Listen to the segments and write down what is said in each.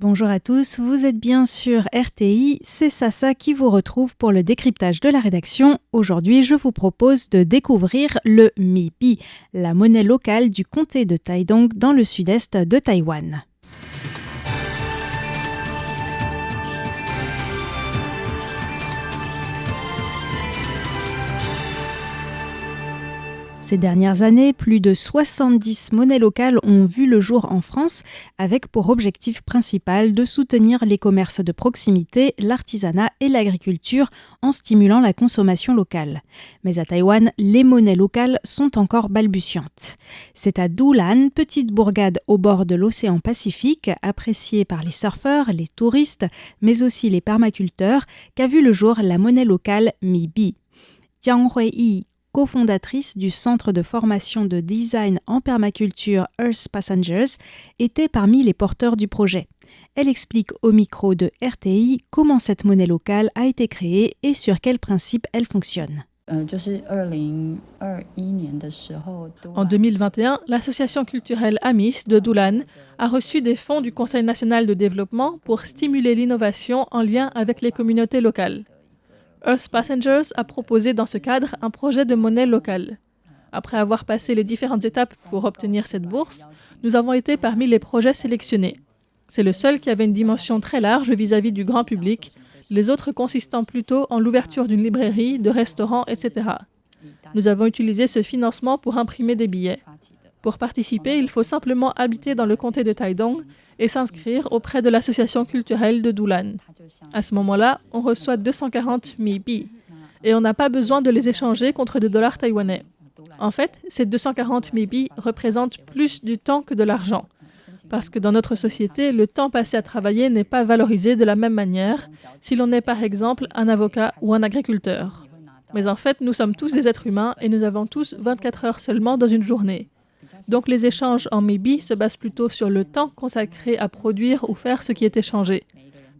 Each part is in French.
Bonjour à tous, vous êtes bien sur RTI, c'est Sasa qui vous retrouve pour le décryptage de la rédaction. Aujourd'hui, je vous propose de découvrir le Mi-Bi, la monnaie locale du comté de Taidong dans le sud-est de Taïwan. Ces dernières années, plus de 70 monnaies locales ont vu le jour en France, avec pour objectif principal de soutenir les commerces de proximité, l'artisanat et l'agriculture en stimulant la consommation locale. Mais à Taïwan, les monnaies locales sont encore balbutiantes. C'est à Dulan, petite bourgade au bord de l'océan Pacifique, appréciée par les surfeurs, les touristes, mais aussi les permaculteurs, qu'a vu le jour la monnaie locale Mi-Bi. Jiang Hui-yi, cofondatrice du centre de formation de design en permaculture Earth Passengers, était parmi les porteurs du projet. Elle explique au micro de RTI comment cette monnaie locale a été créée et sur quels principes elle fonctionne. En 2021, l'association culturelle Amis de Dulan a reçu des fonds du Conseil national de développement pour stimuler l'innovation en lien avec les communautés locales. Earth Passengers a proposé dans ce cadre un projet de monnaie locale. Après avoir passé les différentes étapes pour obtenir cette bourse, nous avons été parmi les projets sélectionnés. C'est le seul qui avait une dimension très large vis-à-vis du grand public, les autres consistant plutôt en l'ouverture d'une librairie, de restaurants, etc. Nous avons utilisé ce financement pour imprimer des billets. Pour participer, il faut simplement habiter dans le comté de Taidong et s'inscrire auprès de l'association culturelle de Dulan. À ce moment-là, on reçoit 240 Mi-Bi et on n'a pas besoin de les échanger contre des dollars taïwanais. En fait, ces 240 Mi-Bi représentent plus du temps que de l'argent. Parce que dans notre société, le temps passé à travailler n'est pas valorisé de la même manière si l'on est par exemple un avocat ou un agriculteur. Mais en fait, nous sommes tous des êtres humains et nous avons tous 24 heures seulement dans une journée. Donc les échanges en Mi-Bi se basent plutôt sur le temps consacré à produire ou faire ce qui est échangé.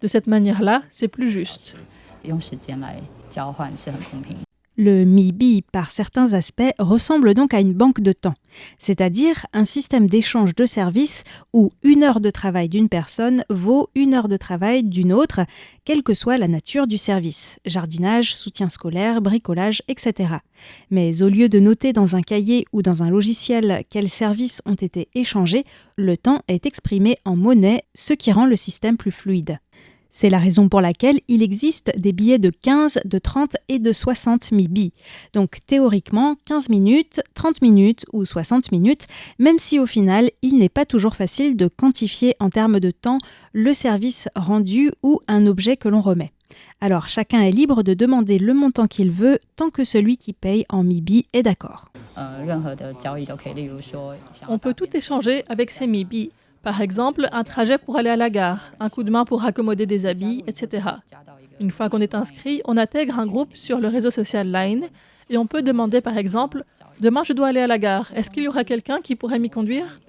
De cette manière-là, c'est plus juste. Le Mi-Bi, par certains aspects, ressemble donc à une banque de temps, c'est-à-dire un système d'échange de services où 1 heure de travail d'une personne vaut 1 heure de travail d'une autre, quelle que soit la nature du service, jardinage, soutien scolaire, bricolage, etc. Mais au lieu de noter dans un cahier ou dans un logiciel quels services ont été échangés, le temps est exprimé en monnaie, ce qui rend le système plus fluide. C'est la raison pour laquelle il existe des billets de 15, de 30 et de 60 Mi-Bi. Donc théoriquement, 15 minutes, 30 minutes ou 60 minutes, même si au final, il n'est pas toujours facile de quantifier en termes de temps le service rendu ou un objet que l'on remet. Alors chacun est libre de demander le montant qu'il veut tant que celui qui paye en Mi-Bi est d'accord. On peut tout échanger avec ces Mi-Bi. Par exemple, un trajet pour aller à la gare, un coup de main pour accommoder des habits, etc. Une fois qu'on est inscrit, on intègre un groupe sur le réseau social Line et on peut demander par exemple « Demain, je dois aller à la gare. Est-ce qu'il y aura quelqu'un qui pourrait m'y conduire ?»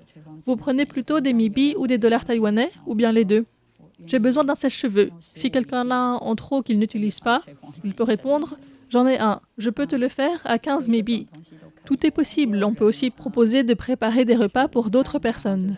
Vous prenez plutôt des Mi-Bi ou des dollars taïwanais ou bien les deux. J'ai besoin d'un sèche-cheveux. Si quelqu'un en a un en trop qu'il n'utilise pas, il peut répondre « J'en ai un. Je peux te le faire à 15 Mi-Bi. » Tout est possible. On peut aussi proposer de préparer des repas pour d'autres personnes.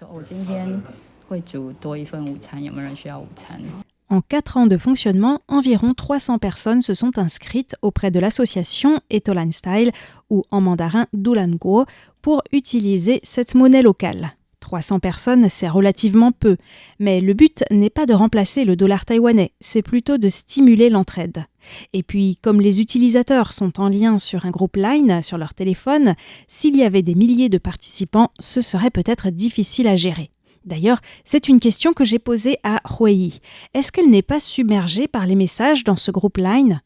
En 4 ans de fonctionnement, environ 300 personnes se sont inscrites auprès de l'association Etolan Style, ou en mandarin Dulanguo, pour utiliser cette monnaie locale. 300 personnes, c'est relativement peu, mais le but n'est pas de remplacer le dollar taïwanais, c'est plutôt de stimuler l'entraide. Et puis, comme les utilisateurs sont en lien sur un groupe Line sur leur téléphone, s'il y avait des milliers de participants, ce serait peut-être difficile à gérer. D'ailleurs, c'est une question que j'ai posée à Hui. Est-ce qu'elle n'est pas submergée par les messages dans ce groupe Line ?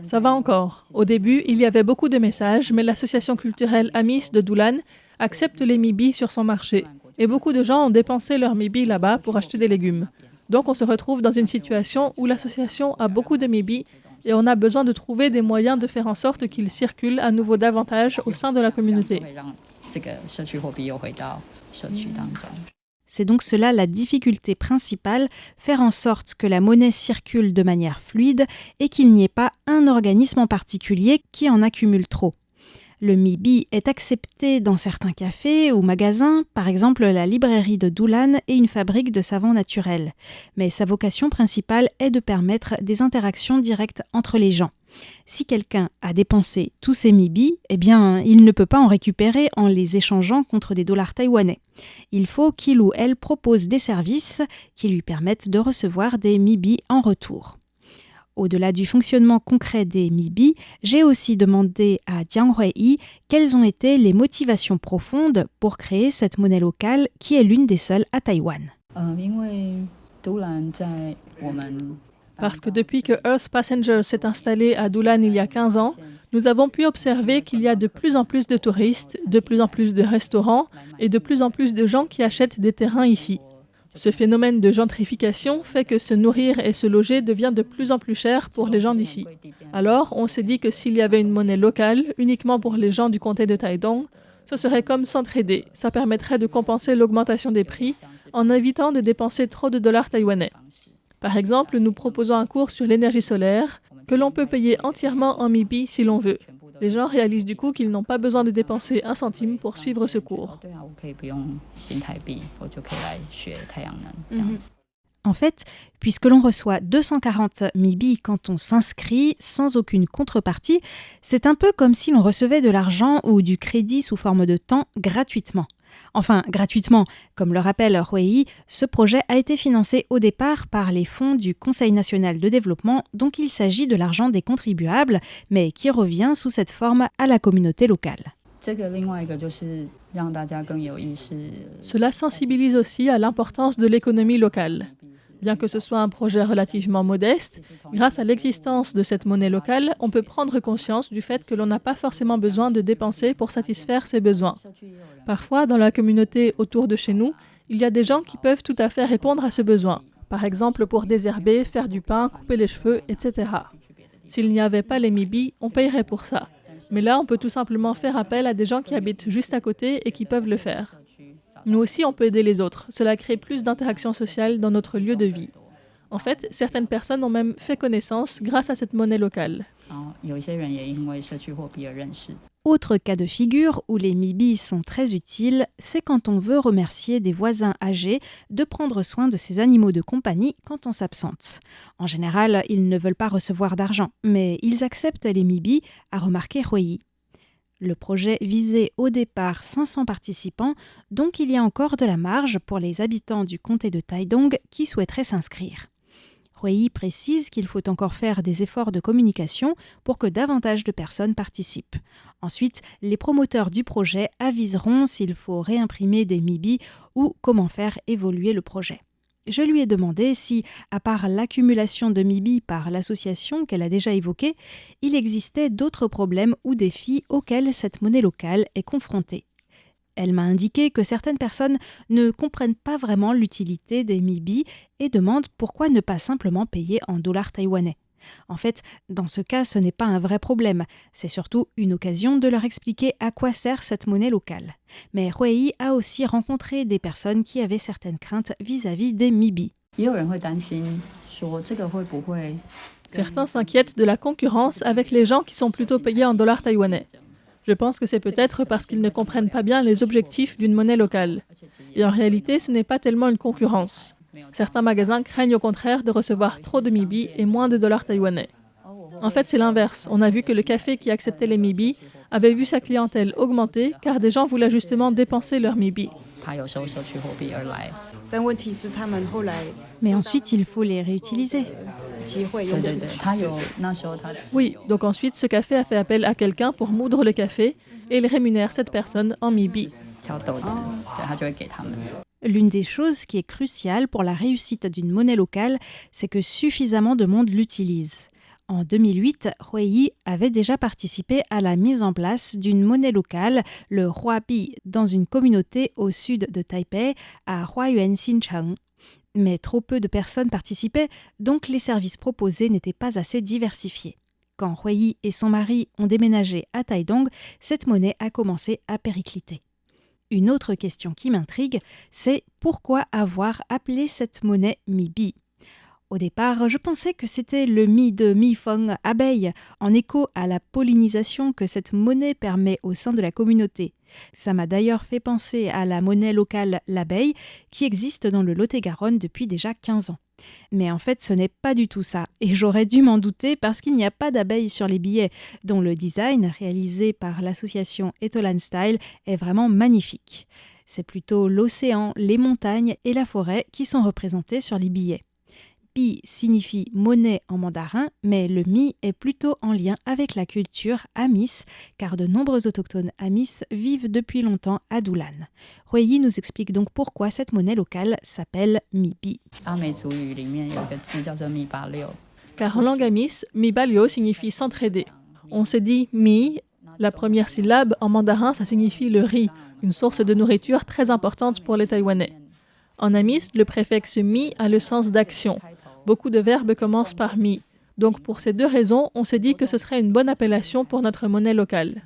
Ça va encore. Au début, il y avait beaucoup de messages, mais l'association culturelle Amis de Dulan accepte les Mi-Bi sur son marché. Et beaucoup de gens ont dépensé leurs Mi-Bi là-bas pour acheter des légumes. Donc on se retrouve dans une situation où l'association a beaucoup de Mi-Bi et on a besoin de trouver des moyens de faire en sorte qu'ils circulent à nouveau davantage au sein de la communauté. C'est donc cela la difficulté principale, faire en sorte que la monnaie circule de manière fluide et qu'il n'y ait pas un organisme en particulier qui en accumule trop. Le mibi est accepté dans certains cafés ou magasins, par exemple la librairie de Dulan et une fabrique de savon naturel. Mais sa vocation principale est de permettre des interactions directes entre les gens. Si quelqu'un a dépensé tous ses mibi, eh bien, il ne peut pas en récupérer en les échangeant contre des dollars taïwanais. Il faut qu'il ou elle propose des services qui lui permettent de recevoir des mibi en retour. Au-delà du fonctionnement concret des mibi, j'ai aussi demandé à Jiang Hui quelles ont été les motivations profondes pour créer cette monnaie locale qui est l'une des seules à Taïwan. Parce que depuis que Earth Passenger s'est installé à Dulan il y a 15 ans, nous avons pu observer qu'il y a de plus en plus de touristes, de plus en plus de restaurants et de plus en plus de gens qui achètent des terrains ici. Ce phénomène de gentrification fait que se nourrir et se loger devient de plus en plus cher pour les gens d'ici. Alors, on s'est dit que s'il y avait une monnaie locale, uniquement pour les gens du comté de Taidong, ce serait comme s'entraider. Ça permettrait de compenser l'augmentation des prix en évitant de dépenser trop de dollars taïwanais. Par exemple, nous proposons un cours sur l'énergie solaire que l'on peut payer entièrement en mibi si l'on veut. Les gens réalisent du coup qu'ils n'ont pas besoin de dépenser un centime pour suivre ce cours. En fait, puisque l'on reçoit 240 mibi quand on s'inscrit sans aucune contrepartie, c'est un peu comme si l'on recevait de l'argent ou du crédit sous forme de temps gratuitement. Enfin, gratuitement, comme le rappelle Hui, ce projet a été financé au départ par les fonds du Conseil national de développement, donc il s'agit de l'argent des contribuables, mais qui revient sous cette forme à la communauté locale. Cela sensibilise aussi à l'importance de l'économie locale. Bien que ce soit un projet relativement modeste, grâce à l'existence de cette monnaie locale, on peut prendre conscience du fait que l'on n'a pas forcément besoin de dépenser pour satisfaire ses besoins. Parfois, dans la communauté autour de chez nous, il y a des gens qui peuvent tout à fait répondre à ce besoin. Par exemple, pour désherber, faire du pain, couper les cheveux, etc. S'il n'y avait pas les mibi, on payerait pour ça. Mais là, on peut tout simplement faire appel à des gens qui habitent juste à côté et qui peuvent le faire. Nous aussi, on peut aider les autres. Cela crée plus d'interaction sociale dans notre lieu de vie. En fait, certaines personnes ont même fait connaissance grâce à cette monnaie locale. Autre cas de figure où les mibi sont très utiles, c'est quand on veut remercier des voisins âgés de prendre soin de ses animaux de compagnie quand on s'absente. En général, ils ne veulent pas recevoir d'argent, mais ils acceptent les mibi, a remarqué Hui. Le projet visait au départ 500 participants, donc il y a encore de la marge pour les habitants du comté de Taidong qui souhaiteraient s'inscrire. Hui précise qu'il faut encore faire des efforts de communication pour que davantage de personnes participent. Ensuite, les promoteurs du projet aviseront s'il faut réimprimer des mibi ou comment faire évoluer le projet. Je lui ai demandé si, à part l'accumulation de mibi par l'association qu'elle a déjà évoquée, il existait d'autres problèmes ou défis auxquels cette monnaie locale est confrontée. Elle m'a indiqué que certaines personnes ne comprennent pas vraiment l'utilité des mibi et demandent pourquoi ne pas simplement payer en dollars taïwanais. En fait, dans ce cas, ce n'est pas un vrai problème. C'est surtout une occasion de leur expliquer à quoi sert cette monnaie locale. Mais Hui a aussi rencontré des personnes qui avaient certaines craintes vis-à-vis des mibi. Certains s'inquiètent de la concurrence avec les gens qui sont plutôt payés en dollars taïwanais. Je pense que c'est peut-être parce qu'ils ne comprennent pas bien les objectifs d'une monnaie locale. Et en réalité, ce n'est pas tellement une concurrence. Certains magasins craignent au contraire de recevoir trop de mibi et moins de dollars taïwanais. En fait, c'est l'inverse. On a vu que le café qui acceptait les mibi avait vu sa clientèle augmenter car des gens voulaient justement dépenser leurs mibi. Mais ensuite, il faut les réutiliser. Oui, donc ensuite, ce café a fait appel à quelqu'un pour moudre le café et il rémunère cette personne en mibi. L'une des choses qui est cruciale pour la réussite d'une monnaie locale, c'est que suffisamment de monde l'utilise. En 2008, Hui avait déjà participé à la mise en place d'une monnaie locale, le Huabi, dans une communauté au sud de Taipei, à Huayuan Xincheng. Mais trop peu de personnes participaient, donc les services proposés n'étaient pas assez diversifiés. Quand Hui et son mari ont déménagé à Taidong, cette monnaie a commencé à péricliter. Une autre question qui m'intrigue, c'est pourquoi avoir appelé cette monnaie mibi ? Au départ, je pensais que c'était le mi de mi-feng, abeille, en écho à la pollinisation que cette monnaie permet au sein de la communauté. Ça m'a d'ailleurs fait penser à la monnaie locale l'abeille, qui existe dans le Lot-et-Garonne depuis déjà 15 ans. Mais en fait, ce n'est pas du tout ça, et j'aurais dû m'en douter parce qu'il n'y a pas d'abeilles sur les billets, dont le design, réalisé par l'association Etolan Style, est vraiment magnifique. C'est plutôt l'océan, les montagnes et la forêt qui sont représentés sur les billets. Bi signifie monnaie en mandarin, mais le mi est plutôt en lien avec la culture Amis, car de nombreux autochtones Amis vivent depuis longtemps à Doulan. Huiyi nous explique donc pourquoi cette monnaie locale s'appelle mi bi. Car en langue Amis, mi balio signifie s'entraider. On se dit mi, la première syllabe en mandarin, ça signifie le riz, une source de nourriture très importante pour les Taïwanais. En Amis, le préfixe mi a le sens d'action. Beaucoup de verbes commencent par mi. Donc pour ces deux raisons, on s'est dit que ce serait une bonne appellation pour notre monnaie locale.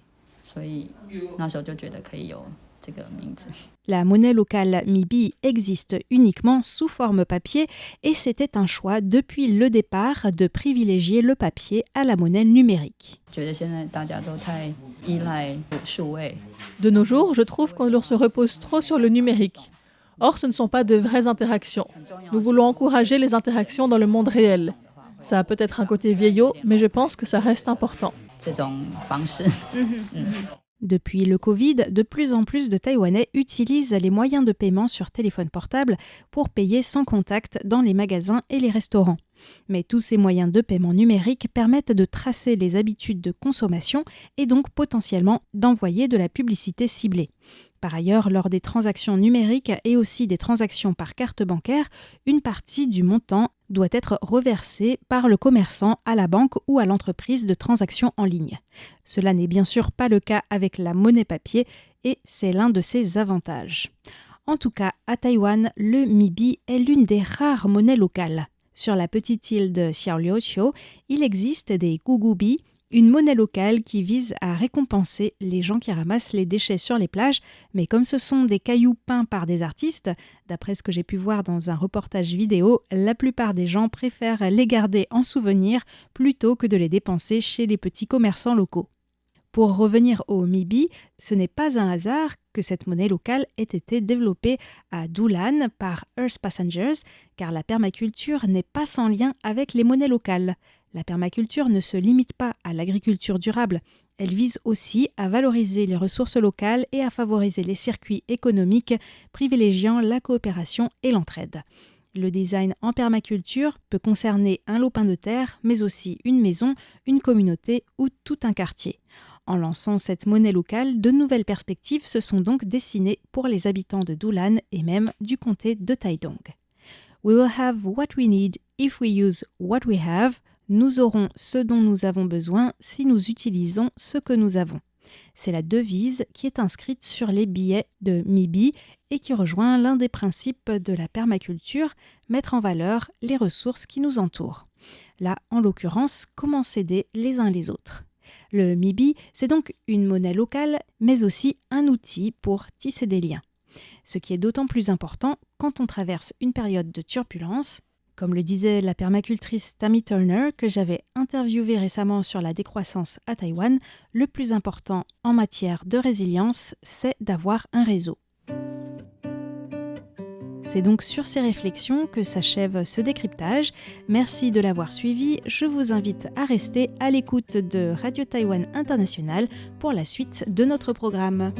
La monnaie locale mi-bi existe uniquement sous forme papier et c'était un choix depuis le départ de privilégier le papier à la monnaie numérique. De nos jours, je trouve qu'on se repose trop sur le numérique. Or, ce ne sont pas de vraies interactions. Nous voulons encourager les interactions dans le monde réel. Ça a peut-être un côté vieillot, mais je pense que ça reste important. Depuis le Covid, de plus en plus de Taïwanais utilisent les moyens de paiement sur téléphone portable pour payer sans contact dans les magasins et les restaurants. Mais tous ces moyens de paiement numérique permettent de tracer les habitudes de consommation et donc potentiellement d'envoyer de la publicité ciblée. Par ailleurs, lors des transactions numériques et aussi des transactions par carte bancaire, une partie du montant doit être reversée par le commerçant à la banque ou à l'entreprise de transaction en ligne. Cela n'est bien sûr pas le cas avec la monnaie papier et c'est l'un de ses avantages. En tout cas, à Taïwan, le mi-bi est l'une des rares monnaies locales. Sur la petite île de Xiaoliuqiu, il existe des gugubi, une monnaie locale qui vise à récompenser les gens qui ramassent les déchets sur les plages, mais comme ce sont des cailloux peints par des artistes, d'après ce que j'ai pu voir dans un reportage vidéo, la plupart des gens préfèrent les garder en souvenir plutôt que de les dépenser chez les petits commerçants locaux. Pour revenir au mi-bi, ce n'est pas un hasard que cette monnaie locale ait été développée à Doulan par Earth Passengers, car la permaculture n'est pas sans lien avec les monnaies locales. La permaculture ne se limite pas à l'agriculture durable, elle vise aussi à valoriser les ressources locales et à favoriser les circuits économiques, privilégiant la coopération et l'entraide. Le design en permaculture peut concerner un lopin de terre, mais aussi une maison, une communauté ou tout un quartier. En lançant cette monnaie locale, de nouvelles perspectives se sont donc dessinées pour les habitants de Doulan et même du comté de Taidong. We will have what we need if we use what we have. Nous aurons ce dont nous avons besoin si nous utilisons ce que nous avons. C'est la devise qui est inscrite sur les billets de mi-bi et qui rejoint l'un des principes de la permaculture, mettre en valeur les ressources qui nous entourent. Là, en l'occurrence, comment s'aider les uns les autres. Le mi-bi, c'est donc une monnaie locale, mais aussi un outil pour tisser des liens. Ce qui est d'autant plus important quand on traverse une période de turbulence. Comme le disait la permacultrice Tammy Turner, que j'avais interviewée récemment sur la décroissance à Taïwan, le plus important en matière de résilience, c'est d'avoir un réseau. C'est donc sur ces réflexions que s'achève ce décryptage. Merci de l'avoir suivi. Je vous invite à rester à l'écoute de Radio Taïwan International pour la suite de notre programme.